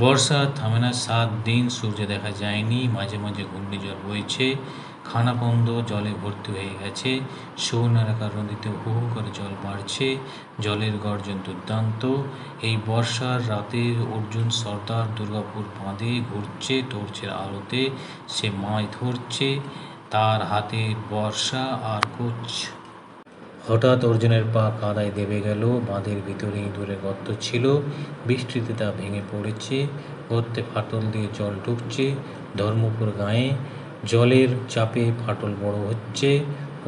বর্ষা থামে না ৭ দিন, সূর্য দেখা যায়নি, মাঝে মাঝে ঘূর্ণিঝড় বইছে, খানাখন্দ জলে ভর্তি হয়ে গেছে, সৌনারাকার নদীতে হু হু করে জল বাড়ছে, জলের গর্জন দুর্দান্ত। এই বর্ষার রাতে অর্জুন সর্দার দুর্গাপুর বাঁধে ঘুরছে টর্চের আলোতে, সে মাছ ধরছে, তার হাতে বর্ষা আর কোচ। হঠাৎ অর্জুনের পা কাদায় দেবে গেল, বাঁধের ভিতরে ইঁদুরের গর্ত ছিল, বৃষ্টিতে তা ভেঙে পড়েছে, গর্তে ফাটল দিয়ে জল ঢুকছে, ধর্মপুর গায়ে জলের চাপে ফাটল বড় হচ্ছে।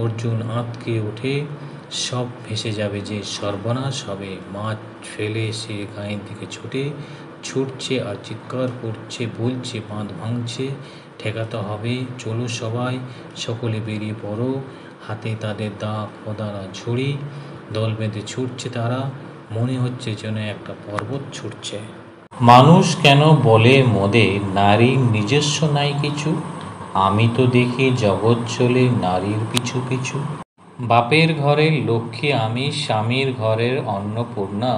অর্জুন আঁতকে ওঠে, সব ভেসে যাবে যে, সর্বনাশ হবে। মাছ ফেলে সে গায়ের দিকে ছুটছে আর চিৎকার করছে, বলছে বাঁধ ভাঙছে, ঠেকাতে হবে, চলো সবাই, সকলে বেরিয়ে পড়ো। হাতে তাদের দা, কোদাল আর ঝুড়ি, দল বেঁধে ছুটছে তারা, মনে হচ্ছে যেন একটা পর্বত ছুটছে। মানুষ কেন বলে মদে নারীর নিজস্ব নাই কিছু? আমি তো দেখি জগৎ চলে নারীর পিছু পিছু। বাপের ঘরের লক্ষ্মী আমি, স্বামীর ঘরের অন্নপূর্ণা,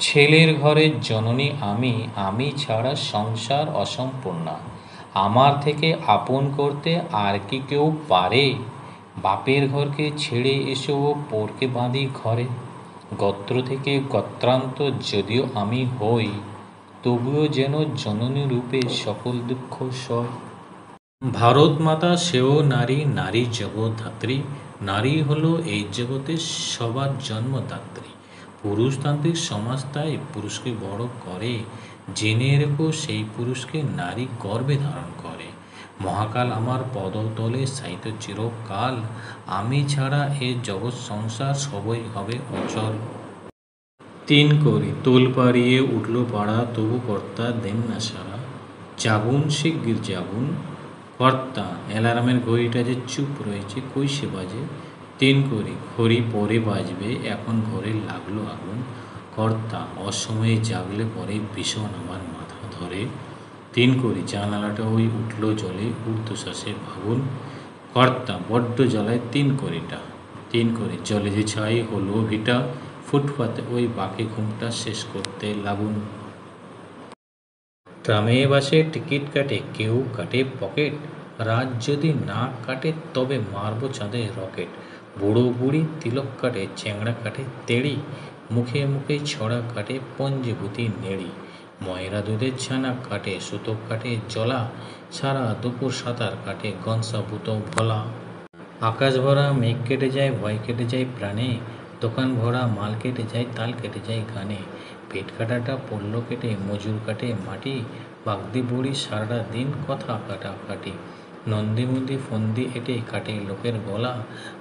ছেলের ঘরের জননী আমি, আমি ছাড়া সংসার অসম্পূর্ণা। আমার থেকে আপন করতে আর কি কেউ পারে? বাপের ঘরকে ছেড়ে এসেও পরকে বাঁধি ঘরে, গোত্র থেকে গোত্রান্ত যদিও আমি হই, তবুও যেন জননী রূপে সকল দুঃখ সয়। ভারত মাতা সেও নারী, নারী জগদ্ধাত্রী, নারী হলো এই জগতের সবার জন্মদাত্রী। পুরুষতান্ত্রিক সমাজ তাই পুরুষকে বড় করে, জেনে রেখো সেই পুরুষকে নারী গর্ভে ধারণ করে। মহাকাল আমার পদতলে সাহিত্য চিরকাল, আমি ছাড়া এ জগৎ সংসার সবই হবে অচল। ৩ করি তোল পাড়িয়ে উঠল পাড়া, তবু কর্তা দেন না সাড়া, জাগুন শিগগির জাগুন। কর্তা অ্যালার্মের ঘড়িটা যে চুপ রয়েছে, কই সে বাজে। ৩ করি ঘড়ি পরে বাজবে, এখন ঘরে লাগলো আগুন। কর্তা অসময়ে জাগলে পরে ভীষণ আমার মাথা ধরে। ৩ করি জানালাটা ওই উঠল জলে, ঊর্ধ্বশ্বাসে ভাগুন। কর্তা বড্ড জ্বালায় ৩ কড়িটা। ৩ করি জলে যে ছাই হলো ভিটা, ফুটপাতে ওই বাকি ঘুমটা শেষ করতে লাগুন। ট্রামে বাসে টিকিট কাটে, কেউ কাটে পকেট, রাত যদি না কাটে তবে মারবো চাঁদে রকেট। বুড়ো বুড়ি তিলক কাটে, চ্যাংড়া কাটে তেড়ি, মুখে মুখে ছড়া কাটে পঞ্জীভূতি নেড়ি। ময়রা দুধের ছানা কাটে, সুতো কাটে জলা, সারা দুপুর সাঁতার কাটে গনসাভূত ভোলা। আকাশ ভরা মেঘ কেটে যায়, ভয় কেটে যায় প্রাণে, দোকান ভরা মাল কেটে যায়, তাল কেটে যায় গানে। পেট কাটাটা পড়ল কেটে, মজুর কাটে মাটি, বাগদি বুড়ি সারাটা দিন কথা কাটাকাটি। নন্দীমুদি ফন্দি এঁটে কাটে লোকের গলা,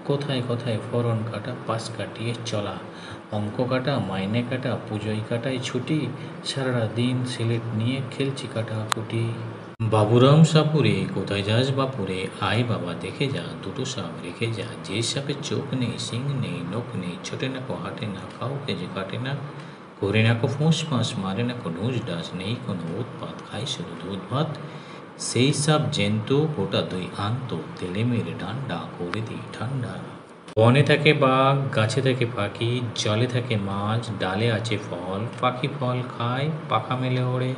কোথায় কোথায় ফরন কাটা পাশ কাটিয়ে চলা। অঙ্ক কাটা, মাইনে কাটা, পুজোয় কাটায় ছুটি, সারাটা দিন সিলেট নিয়ে খেলছি কাটাকুটি। বাবুরাম সাপুরে, কোথায় যাস বাপুরে, আয় বাবা দেখে যা, দুটো সাপ রেখে যা, যে সাপের চোখ নেই, শিং নেই, নখ নেই, ছোটে না কো হাঁটে না, কাউকে যে কাটে না, করে না কো ফুঁস ফাঁস, মারে না কো ঢুস ঢাস, নেই কোনো উৎপাত, খাই শুধু দুধ ভাত। সেই সাপ জ্যান্ত গোটা দই আনতো, তেলে মেরে ডান্ডা করে দিই ঠান্ডা। বনে থাকে বাঘ, গাছে থাকে পাখি, জলে থাকে মাছ, ডালে আছে ফল, পাখি ফল খায়, পাখা মেলে ওড়ে।